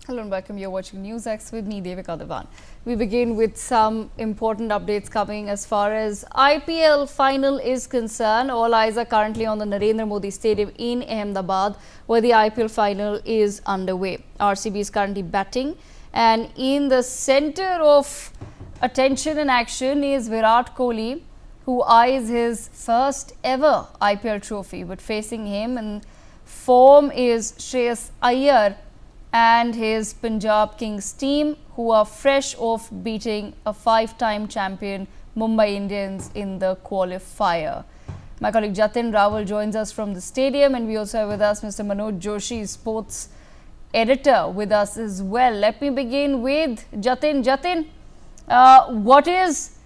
Hello and welcome. You're watching NewsX with me, Devika Devan. We begin with some important updates coming as far as IPL final is concerned. All eyes are currently on the Narendra Modi Stadium in Ahmedabad, where the IPL final is underway. RCB is currently batting, and in the center of attention and action is Virat Kohli, who eyes his first ever IPL trophy. But facing him in form is Shreyas Iyer and his Punjab Kings team, who are fresh off beating a 5-time champion Mumbai Indians in the qualifier. My colleague Jatin Rawal joins us from the stadium, and we also have with us Mr. Manoj Joshi, sports editor, with us as well. Let me begin with Jatin. Jatin, what is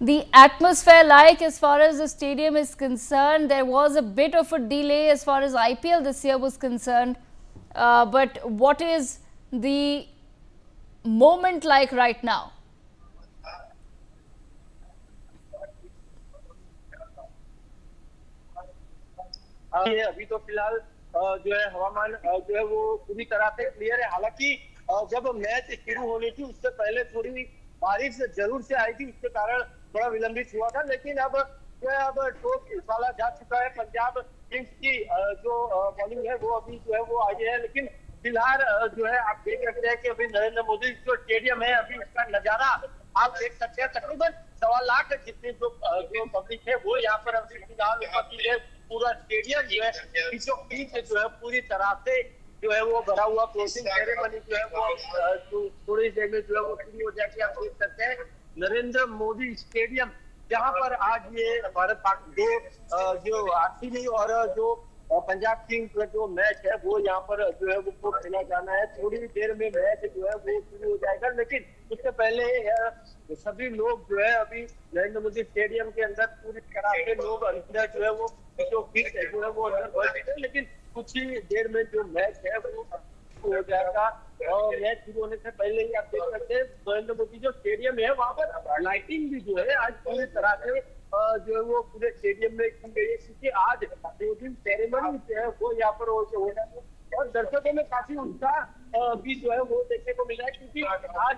the atmosphere like as far as the stadium is concerned? There was a bit of a delay as far as IPL this year was concerned. But what is the moment like right now? अभी तो फिलहाल जो है हवामान जो है वो पूरी तरह से क्लियर है। हालांकि जब मैच शुरू होनी थी उससे पहले थोड़ी बारिश जरूर से आई थी, उसके कारण थोड़ा विलंबित हुआ था, लेकिन अब जो है अब टॉस डाला जा चुका है। पंजाब किंग्स की जो बॉलिंग है वो अभी जो है वो आई है, लेकिन फिलहाल जो है आप देख सकते हैं कि अभी नरेंद्र मोदी जो स्टेडियम है, अभी इसका नजारा आप देख सकते हैं। तकरीबन 1.25 लाख जितनी जो पब्लिक है वो यहाँ पर अभी फिलहाल उपस्थित है। पूरा स्टेडियम जो है बीचों बीच जो है पूरी तरह से जो है वो भरा हुआ। क्लोजिंग सेरेमनी जो है वो थोड़ी देर में जो है वो शुरू हो जाएगी। आप देख सकते हैं नरेंद्र मोदी स्टेडियम, जहां पर आज ये भारत पाक जो आरसीबी और जो पंजाब किंग्स का जो मैच है वो यहाँ पर जो है वो खेला जाना है। थोड़ी देर में मैच जो है वो शुरू हो जाएगा, लेकिन उससे पहले सभी लोग जो है अभी नरेंद्र मोदी स्टेडियम के अंदर पूरी तरह से लोग अंदर जो है वो जो है वो अंदर बढ़ सकते हैं, लेकिन कुछ ही देर में जो मैच है वो हो जाएगा। और मैच शुरू होने से पहले ही आप देख सकते हैं नरेंद्र मोदी जो स्टेडियम है वहाँ पर लाइटिंग भी जो है आज पूरी तरह से जो है वो पूरे स्टेडियम में की गई है, क्योंकि आज क्लोजिंग सेरेमनी जो है वो यहाँ पर हो रहा है। और दर्शकों में काफी उत्साह भी जो है वो देखने को मिला है, क्योंकि आज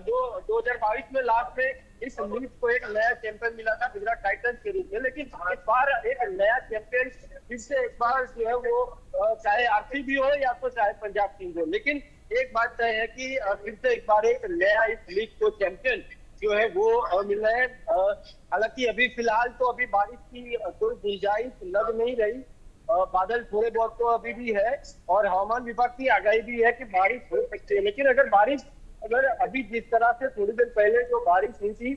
2022 में लास्ट में इस लीग को एक नया चैंपियन मिला था गुजरात टाइटंस के रूप में, लेकिन इस बार एक नया चैंपियन फिर से एक बार जो है वो चाहे आरसीबी हो या तो चाहे पंजाब किंग्स हो, लेकिन एक बात तय है कि फिर से एक बार एक नया इस लीग को चैंपियन जो है वो मिल रहा है। हालांकि अभी फिलहाल तो अभी बारिश की कोई गुंजाइश लग नहीं रही। बादल थोड़े बहुत तो अभी भी है और हवामान विभाग की आगाही भी है कि बारिश हो सकती है, लेकिन अगर अभी जिस तरह से थोड़ी देर पहले जो बारिश हुई थी,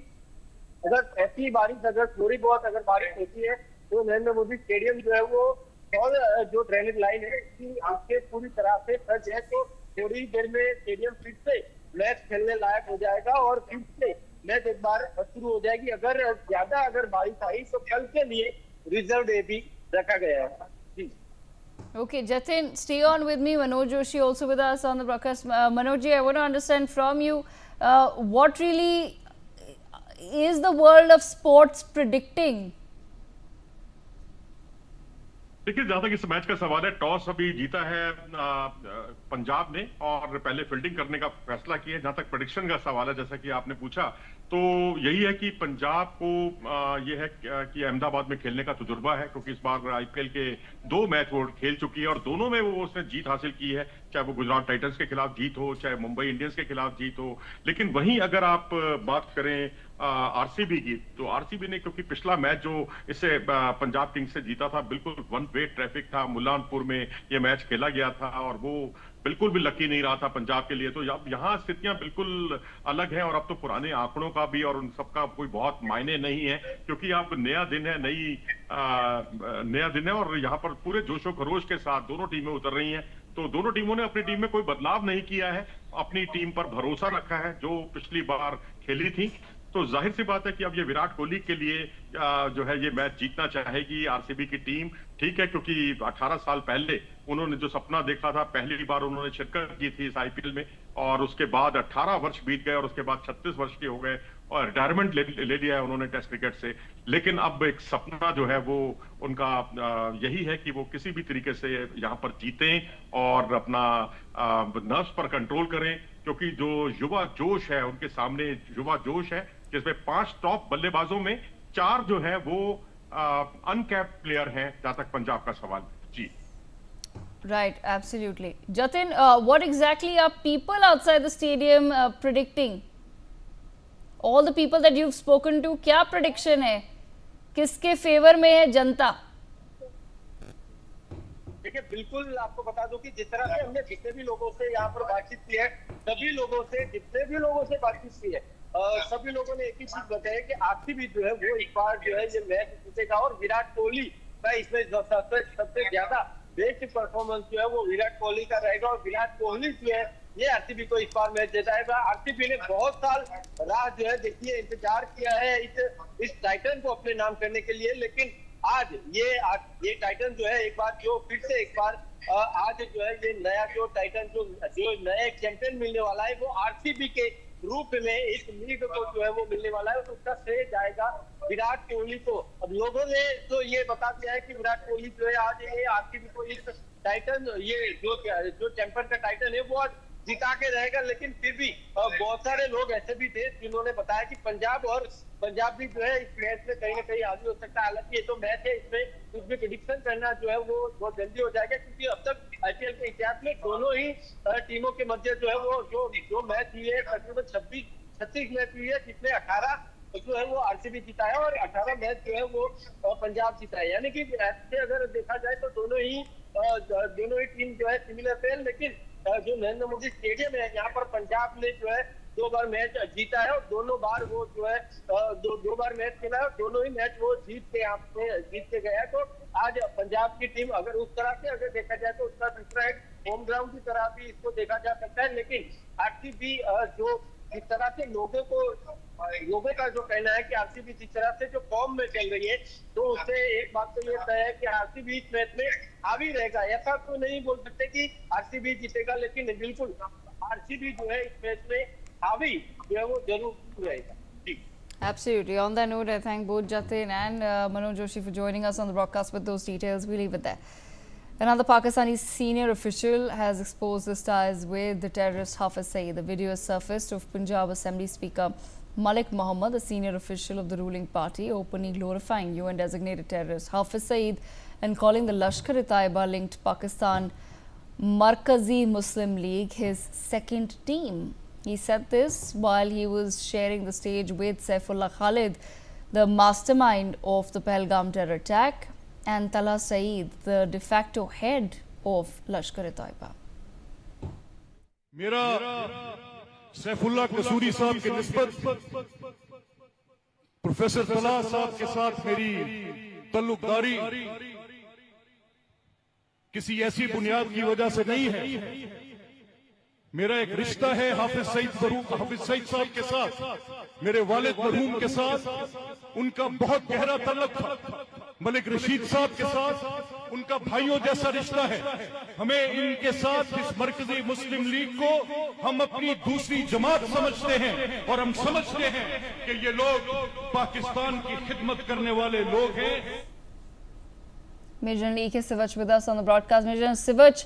अगर ऐसी बारिश अगर थोड़ी बहुत अगर बारिश होती है तो नरेंद्र मोदी स्टेडियम जो है वो और जो ड्रेनेज लाइन है उसके पूरी तरह से सच है, तो थोड़ी देर में स्टेडियम फिर से मैच खेलने लायक हो जाएगा और फिर से मैच एक बार शुरू हो जाएगी। अगर ज्यादा बारिश आई तो कल के लिए रिजर्व डे भी रखा गया है। Okay, Jatin, stay on with me. Manoj Joshi also with us on the broadcast. Manoj ji, I want to understand from you what really is the world of sports predicting? देखिए, जहां तक इस match का सवाल है, toss अभी जीता है पंजाब ने और पहले फील्डिंग करने का फैसला किया है। जहां तक प्रेडिक्शन का सवाल है, जैसा कि आपने पूछा, तो यही है कि पंजाब को ये है कि अहमदाबाद में खेलने का तजुर्बा है, क्योंकि इस बार आईपीएल के 2 मैच वो खेल चुकी है और दोनों में वो उसने जीत हासिल की है, चाहे वो गुजरात टाइटंस के खिलाफ जीत हो, चाहे मुंबई इंडियंस के खिलाफ जीत हो। लेकिन वहीं अगर आप बात करें आरसीबी की, तो आरसीबी ने, क्योंकि पिछला मैच जो इससे पंजाब किंग्स से जीता था, बिल्कुल वन वे ट्रैफिक था, मुल्लानपुर में ये मैच खेला गया था और वो बिल्कुल भी लकी नहीं रहा था पंजाब के लिए। तो यहाँ स्थितियां बिल्कुल अलग हैं और अब तो पुराने आंकड़ों का भी और उन सबका कोई बहुत मायने नहीं है, क्योंकि अब नया दिन है, नया दिन है और यहाँ पर पूरे जोशो खरोश के साथ दोनों टीमें उतर रही हैं। तो दोनों टीमों ने अपनी टीम में कोई बदलाव नहीं किया है, अपनी टीम पर भरोसा रखा है जो पिछली बार खेली थी। तो जाहिर सी बात है कि अब ये विराट कोहली के लिए जो है ये मैच जीतना चाहेगी आरसीबी की टीम। ठीक है, क्योंकि 18 साल पहले उन्होंने जो सपना देखा था, पहली बार उन्होंने शिरकत की थी इस आईपीएल में, और उसके बाद 18 वर्ष बीत गए और उसके बाद 36 वर्ष के हो गए और रिटायरमेंट ले लिया है उन्होंने टेस्ट क्रिकेट से। लेकिन अब एक सपना जो है वो उनका यही है कि वो किसी भी तरीके से यहाँ पर जीतें और अपना नर्व्स पर कंट्रोल करें, क्योंकि जो युवा जोश है उनके सामने, युवा जोश है जिसमें 5 टॉप बल्लेबाजों में 4 जो है वो अनकैप्ड प्लेयर हैं, जहां तक पंजाब का सवाल। जी Right, absolutely. Jatin, what exactly are people outside the stadium predicting? All the people that you've spoken to, क्या prediction है? किसके फेवर में है जनता? देखिए, बिल्कुल आपको बता दूं कि जिस तरह से हमने जितने भी लोगों से यहाँ पर बातचीत की है, सभी लोगों से, जितने भी लोगों से बातचीत की है, सभी लोगों ने एक ही चीज बताया कि आरसीबी जो है वो इस बार जो है ये मैच जीतेगा और विराट कोहली का इसमें सबसे ज्यादा बेस्ट परफॉर्मेंस जो है वो विराट कोहली का रहेगा और विराट कोहली जो है ये आरसीबी को इस बार मैच जिताएगा। आरसीबी ने बहुत साल राह जो है देखिए इंतजार किया है इस टाइटन को अपने नाम करने के लिए, लेकिन आज ये टाइटन जो है एक बार जो फिर से एक बार आज जो है ये नया जो टाइटन जो नया चैंपियन मिलने वाला है वो आरसीबी के रूप में इस लीग को जो है वो मिलने वाला है, तो उसका श्रेय जाएगा विराट कोहली को। अब लोगों ने तो ये बता दिया है कि विराट कोहली जो है आज ये आरसीबी को इस टाइटन ये जो चैंपियन का टाइटन है वो आज जिता के रहेगा, लेकिन फिर भी बहुत सारे लोग ऐसे भी थे जिन्होंने बताया कि पंजाब भी जो है इस मैच में कहीं ना कहीं आगे हो सकता है। हालांकि ये तो मैच है, इसमें कुछ भी प्रेडिक्शन करना जो है वो बहुत जल्दी हो जाएगा, क्योंकि अब तक आईपीएल के इतिहास में दोनों ही टीमों के मध्य जो है वो जो मैच हुई है तकरीबन 36 मैच हुई है, जिसमें 18 जो है वो आरसीबी जीता है और 18 मैच जो है वो पंजाब जीता है। यानी कि ऐसे अगर देखा जाए तो दोनों ही टीम जो है सिमिलर थे, लेकिन जो नरेंद्र मोदी स्टेडियम है यहाँ पर पंजाब ने जो है 2 बार मैच जीता है और दोनों बार वो जो है दो बार मैच खेला है और दोनों ही मैच वो जीत के गया है। तो आज पंजाब की टीम अगर उस तरह से अगर देखा जाए तो उसका दूसरा एक होम ग्राउंड की तरह भी इसको देखा जा सकता है, लेकिन आरसीबी जो जिस तरह से लोगों का जो कहना है कि आरसीबी जिस तरह से जो फॉर्म में चल रही है, तो उससे एक बात तो ये तय है कि आरसीबी इस मैच में हावी रहेगा। ऐसा तो नहीं बोल सकते कि आरसीबी जीतेगा, लेकिन बिल्कुल आरसीबी जो है इस मैच में हावी जो है वो जरूर रहेगा। Absolutely. On that note, I thank both Jatin and Manoj Joshi for joining us on the broadcast with those details. We leave it there. Another Pakistani senior official has exposed his ties with the terrorist Hafiz Saeed. The video has surfaced of Punjab Assembly Speaker Malik Mohammed, a senior official of the ruling party, openly glorifying UN designated terrorist Hafiz Saeed and calling the Lashkar-e-Taiba linked Pakistan Markazi Muslim League his second team. He said this while he was sharing the stage with Saifullah Khalid, the mastermind of the Pahalgam terror attack, and Talha Saeed, the de facto head of Lashkar-e-Taiba. मेरा सैफुल्लाह कसूरी साहब के निस्बत professor Talha साहब के साथ मेरी तल्लुकदारी किसी ऐसी बुनियाद की वजह से नहीं है। मेरा एक रिश्ता है हाफिज सईद साहब के साथ, मेरे वालिद मरहूम के साथ उनका बहुत गहरा तल्लुक था। मलिक रशीद साहब के साथ उनका भाइयों जैसा रिश्ता है। हमें इनके साथ इस मरकजी मुस्लिम लीग को हम अपनी दूसरी जमात समझते हैं और हम समझते हैं कि ये लोग पाकिस्तान की खिदमत करने वाले लोग हैं। Major E.K. Sivach with us on the broadcast. Major Sivach,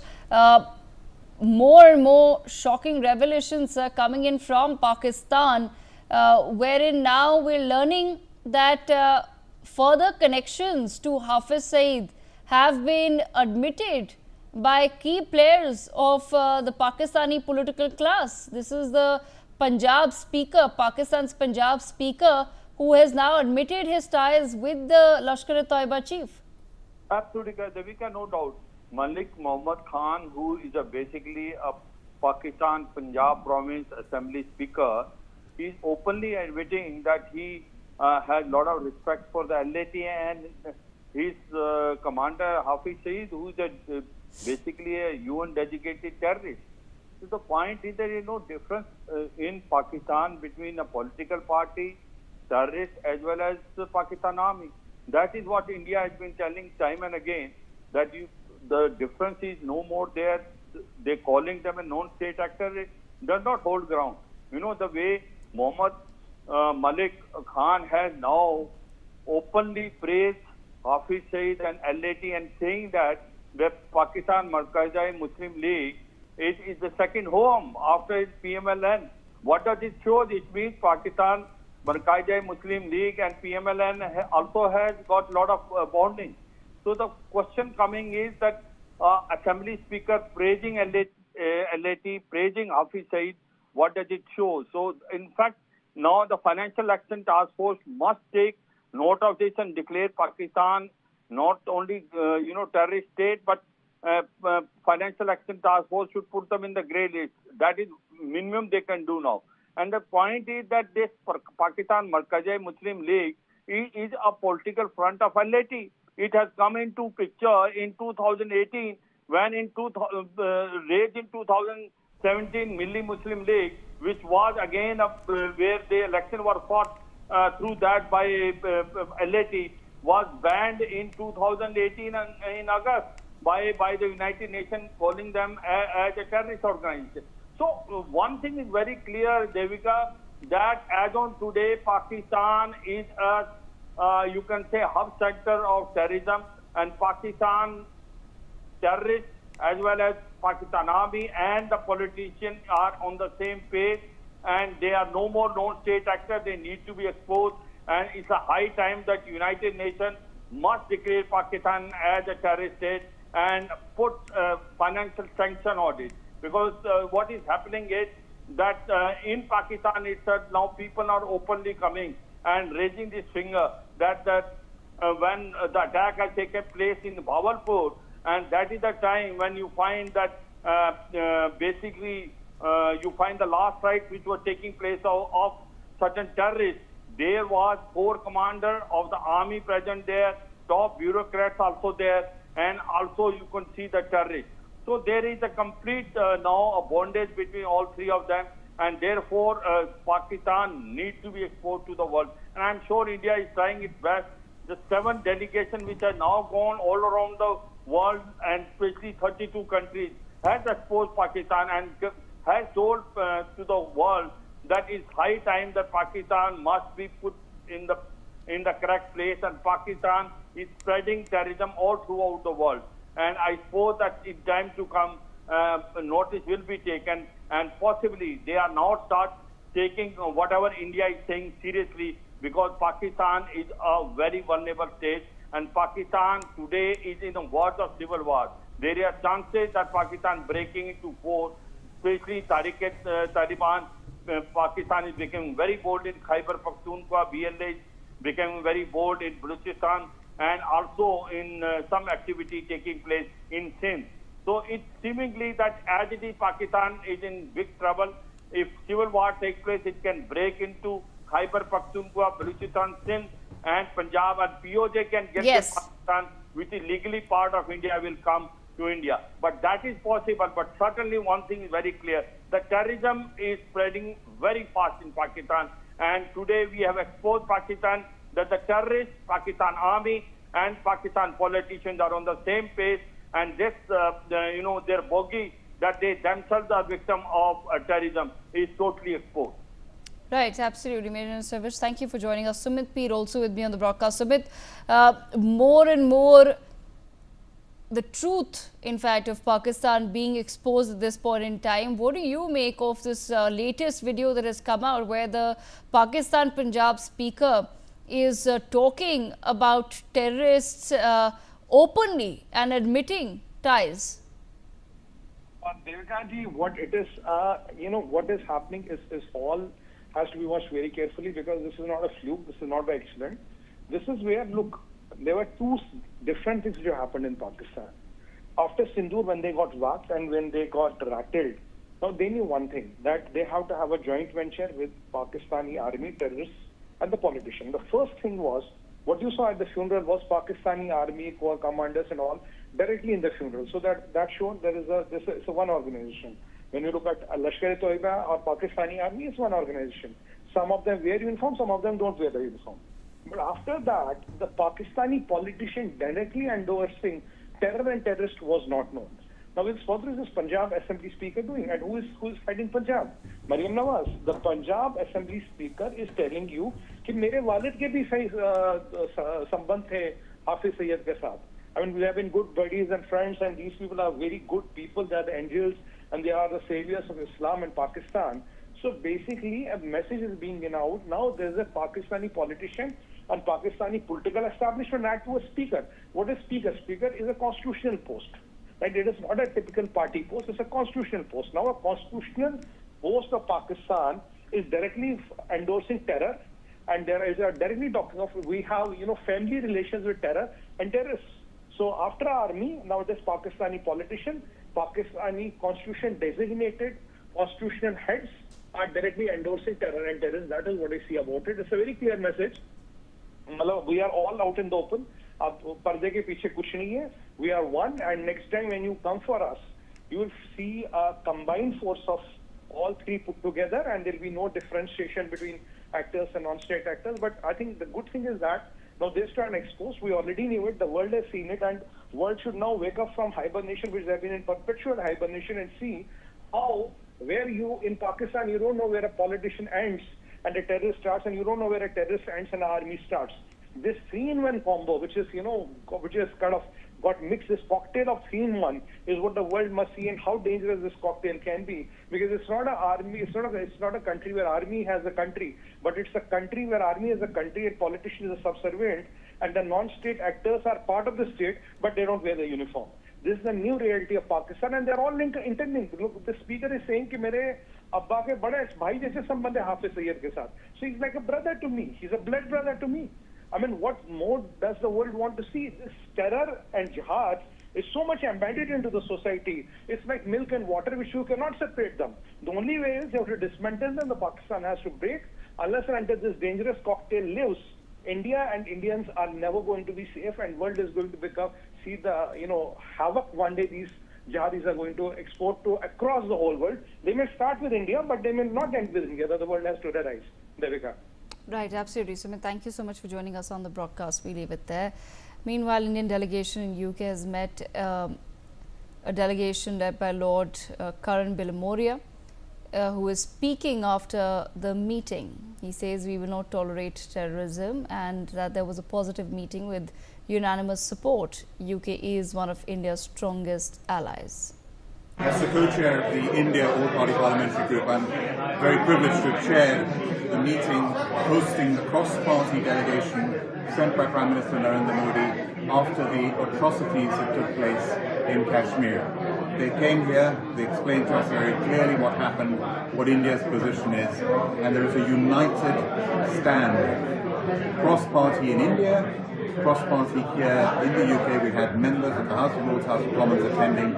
more and more shocking revelations are coming in from Pakistan, wherein now we're learning that further connections to Hafiz Saeed have been admitted by key players of the Pakistani political class. This is the Punjab speaker, Pakistan's Punjab speaker, who has now admitted his ties with the Lashkar-e-Taiba chief. Absolutely, Devika, no doubt. Malik Mohammed Khan, who is basically a Pakistan Punjab Province Assembly Speaker, is openly admitting that he has a lot of respect for the LAT and his commander Hafiz Saeed, who is basically a UN dedicated terrorist. So the point is there is no difference in Pakistan between a political party terrorists as well as the Pakistan army. That is what India has been telling time and again, that the difference is no more there. They're calling them a non-state actor. It does not hold ground. You know, the way Mohammed Malik Khan has now openly praised Hafiz Saeed and LAT and saying that the Pakistan Markazi Muslim League is the second home after PMLN. What does it show? It means Pakistan Markazi Muslim League and PMLN also has got a lot of bonding. So the question coming is that Assembly Speaker praising LAT, praising Hafiz Saeed, what does it show? So in fact, now the Financial Action Task Force must take note of this and declare Pakistan not only terrorist state, but Financial Action Task Force should put them in the grey list. That is minimum they can do now. And the point is that this Pakistan Markazi Muslim League is a political front of LAT. It has come into picture in 2018 when raised in 2017 Milli Muslim League, which was again where the election was fought through that by LAT, was banned in 2018 and in August by the United Nations, calling them as a terrorist organization. So one thing is very clear, Devika, that as on today, Pakistan is a you can say hub center of terrorism, and Pakistan terrorists as well as Pakistan army and the politicians are on the same page, and they are no more non-state actors. They need to be exposed, and it's a high time that United Nations must declare Pakistan as a terrorist state and put financial sanction on it. Because what is happening is that in Pakistan itself now people are openly coming and raising this finger that when the attack has taken place in Bawalpur, and that is the time when you find that basically you find the last fight which was taking place of certain terrorists. There was 4 commanders of the army present there, top bureaucrats also there, and also you can see the terrorists. So there is a complete now a bondage between all 3 of them, and therefore Pakistan needs to be exposed to the world. And I'm sure India is trying its best. The 7 delegations which are now gone all around the world, and especially 32 countries, has exposed Pakistan and has told to the world that it's high time that Pakistan must be put in the correct place, and Pakistan is spreading terrorism all throughout the world. And I suppose that in time to come, notice will be taken, and possibly they are now start taking whatever India is saying seriously, because Pakistan is a very vulnerable state, and Pakistan today is in the worst of civil war. There are chances that Pakistan breaking into 4, especially Taliban. Pakistan is becoming very bold in Khyber Pakhtunkhwa, BLA is becoming very bold in Balochistan, and also in some activity taking place in Sindh. So it's seemingly that as it is, Pakistan is in big trouble. If civil war takes place, it can break into Khyber Pakhtunkhwa, Balochistan, Sindh, and Punjab, and POJ can get to Pakistan, which is legally part of India, will come to India. But that is possible. But certainly one thing is very clear. The terrorism is spreading very fast in Pakistan. And today we have exposed Pakistan that the terrorists, Pakistan army and Pakistan politicians are on the same page. And this, their bogey that they themselves are victim of terrorism is totally exposed. Right, absolutely. Major Service, thank you for joining us. Sumit Peer also with me on the broadcast. Sumit, more and more the truth, in fact, of Pakistan being exposed at this point in time. What do you make of this latest video that has come out where the Pakistan Punjab speaker is talking about terrorists openly and admitting ties? Devika ji, what it is, what is happening is all has to be watched very carefully, because this is not a fluke, this is not by accident. This is where, look, there were 2 different things which happened in Pakistan. After Sindoor, when they got whacked and when they got rattled, now they knew one thing, that they have to have a joint venture with Pakistani army, terrorists, and the politician. The first thing was, what you saw at the funeral was Pakistani army, corps commanders and all, directly in the funeral. So that showed it's a one organization. When you look at Lashkar-e-Toiba or Pakistani army, it's one organization. Some of them wear uniform, some of them don't wear the uniform. But after that, the Pakistani politician directly endorsing terror and terrorist was not known. Now, what is this Punjab Assembly Speaker doing? And who is fighting Punjab? Maryam Nawaz. The Punjab Assembly Speaker is telling you कि मेरे वालिद के भी सही संबंध थे हाफिज सैयद के साथ. I mean, we have been good buddies and friends, and these people are very good people. They are the angels, and they are the saviors of Islam in Pakistan. So basically, a message is being given out. Now there's a Pakistani politician and Pakistani political establishment act to a speaker. What is speaker? Speaker is a constitutional post. Right? It is not a typical party post, it's a constitutional post. Now a constitutional post of Pakistan is directly endorsing terror, and there is directly talking of we have family relations with terror and terrorists. So after army, now this Pakistani politician, Pakistani constitution designated constitutional heads are directly endorsing terror and terrorists. That is what I see about it. It's a very clear message. We are all out in the open. पर्दे के पीछे कुछ नहीं है. We are one, and next time when you come for us, you will see a combined force of all three put together, and there will be no differentiation between actors and non-state actors. But I think the good thing is that now they stand exposed. We already knew it. The world has seen it, and world should now wake up from hibernation, which they have been in perpetual hibernation, and see how where you in Pakistan you don't know where a politician ends and a terrorist starts, and you don't know where a terrorist ends and an army starts. This 3-in-1 combo, which is which is kind of got mixed, this cocktail of 3-in-1 is what the world must see, and how dangerous this cocktail can be, because it's not an army, it's not a country where army has a country, but it's a country where army is a country and politician is a subservient, and the non-state actors are part of the state, but they don't wear the uniform. This is the new reality of Pakistan, and they're all interlinked. Look, the speaker is saying कि मेरे अब्बा के बड़े भाई जैसे संबंध है हाफिज सैयद के साथ. So he's like a brother to me. He's a blood brother to me. I mean, what more does the world want to see? This terror and jihad is so much embedded into the society. It's like milk and water, which you cannot separate them. The only way is you have to dismantle them. The Pakistan has to break. Unless and until this dangerous cocktail lives, India and Indians are never going to be safe, and world is going to see the havoc one day these jihadis are going to export to across the whole world. They may start with India, but they may not end with India. The world has to realize. Devika. Right, absolutely. Sumit, thank you so much for joining us on the broadcast. We leave it there. Meanwhile, Indian delegation in UK has met a delegation led by Lord Karan Bilamoria, who is speaking after the meeting. He says we will not tolerate terrorism, and that there was a positive meeting with unanimous support. UK is one of India's strongest allies. As the co-chair of the India All-Party Parliamentary Group, I'm very privileged to have chaired the meeting hosting the cross-party delegation sent by Prime Minister Narendra Modi after the atrocities that took place in Kashmir. They came here, they explained to us very clearly what happened, what India's position is, and there is a united stand. Cross-party in India, cross-party here in the UK. We had members of the House of Lords, House of Commons attending.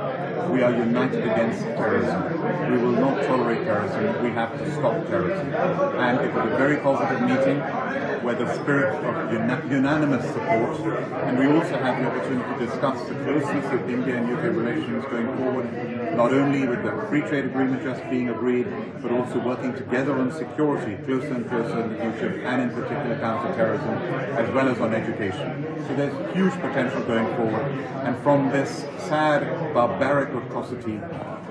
We are united against terrorism. We will not tolerate terrorism. We have to stop terrorism. And it was a very positive meeting where the spirit of unanimous support, and we also had the opportunity to discuss the closeness of India and UK relations going forward, not only with the free trade agreement just being agreed, but also working together on security closer and closer in the future, and in particular counter-terrorism, as well as on education. So there's huge potential going forward, and from this sad, barbaric atrocity,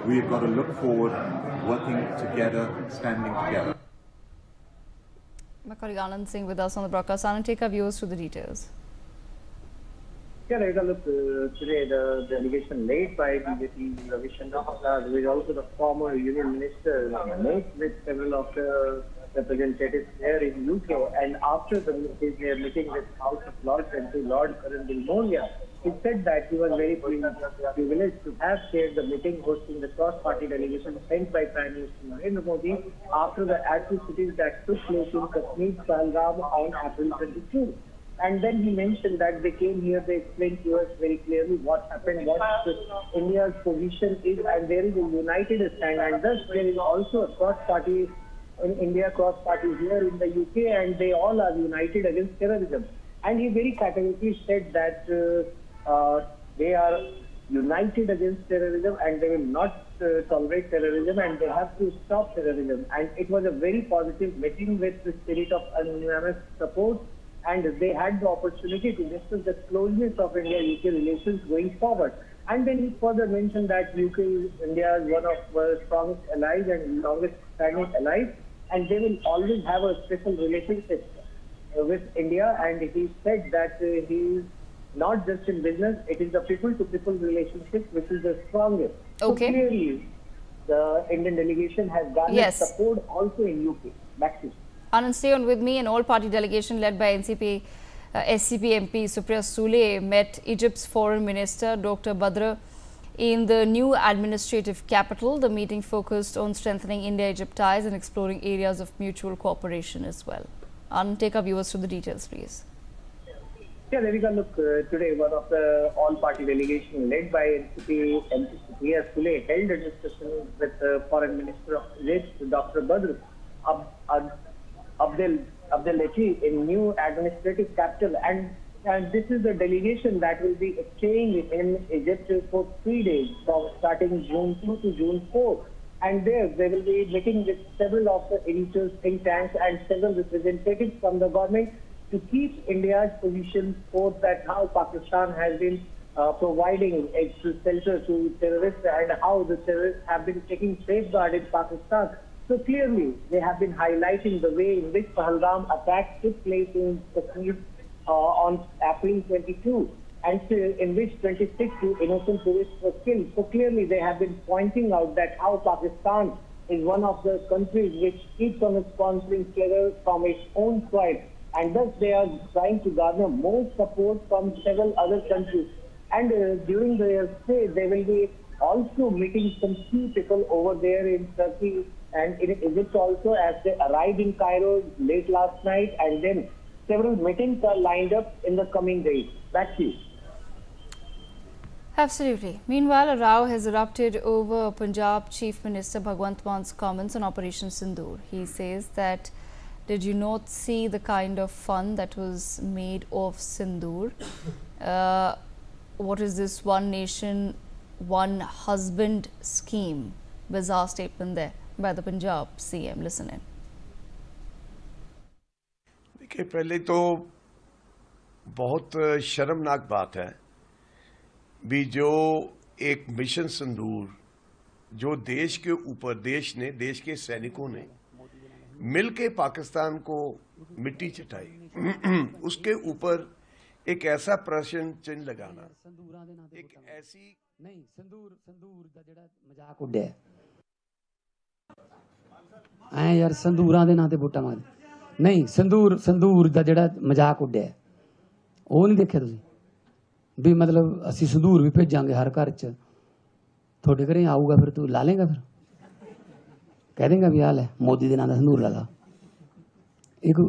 we've got to look forward, working together, standing together. My colleague Anand Singh with us on the broadcast. Anand, take our viewers through the details. Yeah, right. Look, today the delegation led by BJP Ravi Shankar Prasad, who is also the former Union Minister, met with several of the representatives here in UK, and after the meeting with House of Lords and to Lord Karan Bilamoria, he said that he was very privileged to have chaired the meeting hosting the cross-party delegation sent by Prime Minister Narendra Modi after the atrocities that took place in Kashmir, Pahalgam on April 22. And then he mentioned that they came here, they explained to us very clearly what happened, what India's position is, and there is a united stand, and thus there is also a cross-party in India, cross-party here in the UK, and they all are united against terrorism. And he very categorically said that they are united against terrorism and they will not tolerate terrorism and they have to stop terrorism. And it was a very positive meeting with the spirit of unanimous support, and they had the opportunity to discuss the closeness of India-UK relations going forward. And then he further mentioned that UK is India's one of the strongest allies and longest standing allies, and they will always have a special relationship with India. And he said that he is not just in business, it is the people-to-people relationship which is the strongest. Okay. So clearly, the Indian delegation has garnered Yes. support also in UK. Back to you. Anand, stay on with me. An all-party delegation led by NCP SCP MP Supriya Sule met Egypt's Foreign Minister Dr. Badr in the new administrative capital. The meeting focused on strengthening India-Egypt ties and exploring areas of mutual cooperation as well. Anand, take our viewers through the details, please. Yeah, Devika, look, today one of the all-party delegation led by NCP MP Supriya Sule held a discussion with the Foreign Minister of Egypt, Dr. Badr Abdelachi in new administrative capital, and this is the delegation that will be staying in Egypt for 3 days from starting June 2 to June 4. And there they will be meeting with several of the editors, think tanks and several representatives from the government to keep India's position forth that how Pakistan has been providing its shelter to terrorists and how the terrorists have been taking safeguard in Pakistan. So clearly, they have been highlighting the way in which Pahalgam attacks took place in Kashmir on April 22, and in which 26 innocent tourists were killed. So clearly, they have been pointing out that how Pakistan is one of the countries which keeps on sponsoring terror from its own soil, and thus they are trying to garner more support from several other countries. And during their stay, they will be also meeting some key people over there in Turkey and in Egypt also, as they arrived in Cairo late last night, and then several meetings are lined up in the coming days. Back to you. Absolutely. Meanwhile, a row has erupted over Punjab Chief Minister Bhagwant Mann's comments on Operation Sindoor. He says that, did you not see the kind of fun that was made of Sindoor? What is this one nation, one husband scheme? Bizarre statement there by the Punjab CM. Listen in. देखिए, पहले तो बहुत शर्मनाक बात है भी जो एक मिशन सिंदूर जो देश के ऊपर देश के सैनिकों ने मिलके पाकिस्तान को मिट्टी चटाई उसके ऊपर एक ऐसा प्रश्न चिन्ह लगाना एक ऐसी नहीं संदूर ਦਾ ਜਿਹੜਾ ਮਜ਼ਾਕ ਉੱਡਿਆ ਐ ਯਾਰ ਸੰਦੂਰਾਂ ਦੇ ਨਾਂ ਤੇ ਵੋਟਾਂ ਮੰਗਦੇ ਨਹੀਂ ਸੰਦੂਰ ਦਾ ਜਿਹੜਾ ਮਜ਼ਾਕ ਉੱਡਿਆ ਉਹ ਨਹੀਂ ਦੇਖਿਆ ਤੁਸੀਂ ਵੀ ਮਤਲਬ ਅਸੀਂ ਸੰਦੂਰ ਵੀ ਭੇਜਾਂਗੇ ਹਰ ਘਰ 'ਚ ਤੁਹਾਡੇ ਘਰੇ ਆਊਗਾ ਫਿਰ ਤੂੰ ਲਾ ਲੇਗਾ ਫਿਰ ਕਹਿ ਦੇਗਾ ਵੀ ਆ ਲੈ ਮੋਦੀ ਦੇ ਨਾਂ ਦਾ ਸੰਦੂਰ ਲਗਾ ਇੱਕ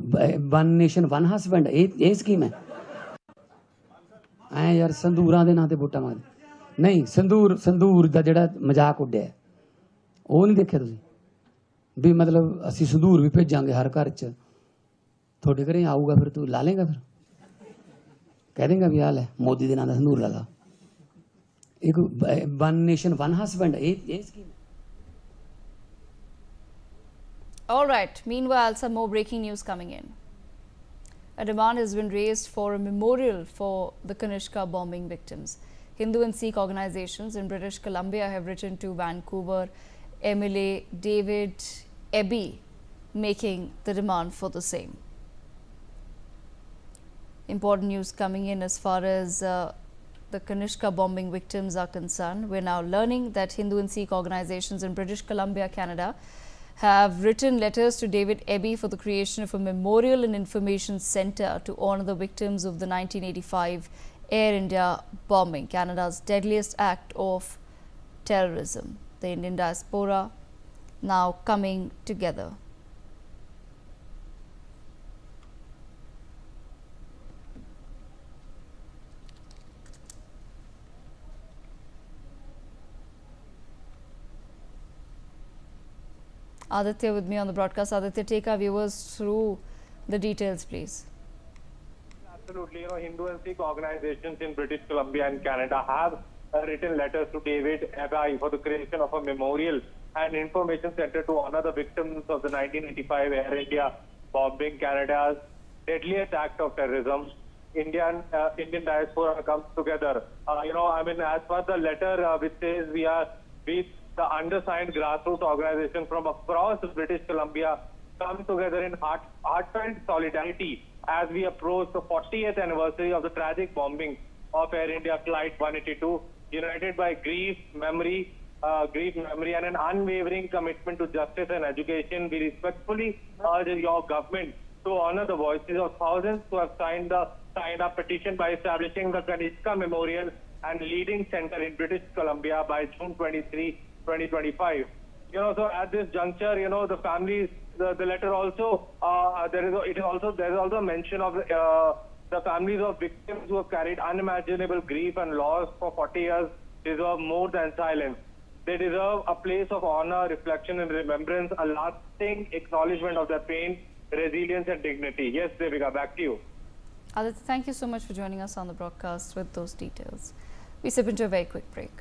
ਵਨ ਨੇਸ਼ਨ ਵਨ ਹਸਬੈਂਡ ਇਹ ਸਕੀਮ ਹੈ ਐ ਯਾਰ ਸੰਦੂਰਾਂ ਦੇ ਨਾਂ ਤੇ ਵੋਟਾਂ ਮੰਗਦੇ ਨਹੀਂ ਸੰਦੂਰ ਦਾ ਜਿਹੜਾ ਮਜ਼ਾਕ ਉੱਡਿਆ ਉਹ ਨਹੀਂ ਦੇਖਿਆ ਤੁਸੀਂ ਵੀ ਮਤਲਬ ਅਸੀਂ ਸੰਦੂਰ ਵੀ ਭੇਜਾਂਗੇ ਹਰ ਘਰ 'ਚ ਤੁਹਾਡੇ ਘਰੇ ਆਊਗਾ ਫਿਰ ਤੂੰ ਲਾ ਲੇਗਾ ਫਿਰ ਕਹਿ ਦੇਗਾ ਵੀ ਆ ਲੈ ਮੋਦੀ ਦੇ ਨਾਂ ਦਾ ਸੰਦੂਰ ਲਗਾ ਇੱਕ ਵਨ ਨੇਸ਼ਨ ਵਨ ਹਸਬੈਂਡ ਇਹ scheme All right. Meanwhile, some more breaking news coming in. A demand has been raised for a memorial for the Kanishka bombing victims. Hindu and Sikh organizations in British Columbia have written to Vancouver MLA David Eby making the demand for the same. Important news coming in as far as the Kanishka bombing victims are concerned. We're now learning that Hindu and Sikh organizations in British Columbia, Canada have written letters to David Eby for the creation of a memorial and information center to honor the victims of the 1985 Air India bombing, Canada's deadliest act of terrorism. The Indian diaspora now coming together. Aditya with me on the broadcast. Aditya, take our viewers through the details, please. Absolutely. Hindu and Sikh organizations in British Columbia and Canada have written letters to David Abai for the creation of a memorial and information center to honor the victims of the 1985 Air India bombing, Canada's deadliest act of terrorism. Indian diaspora comes together. As per the letter which says we the undersigned grassroots organization from across British Columbia come together in heartfelt solidarity as we approach the 40th anniversary of the tragic bombing of Air India Flight 182, united by grief, memory, and an unwavering commitment to justice and education. We respectfully urge your government to honor the voices of thousands who have signed a petition by establishing the Kanishka Memorial and Leading Center in British Columbia by June 23, 2025. So at this juncture, the families, the letter also, there is also a mention of the families of victims who have carried unimaginable grief and loss for 40 years deserve more than silence. They deserve a place of honor, reflection and remembrance, a lasting acknowledgement of their pain, resilience and dignity. Yes, Devika, back to you. Aditya, thank you so much for joining us on the broadcast with those details. We step into a very quick break.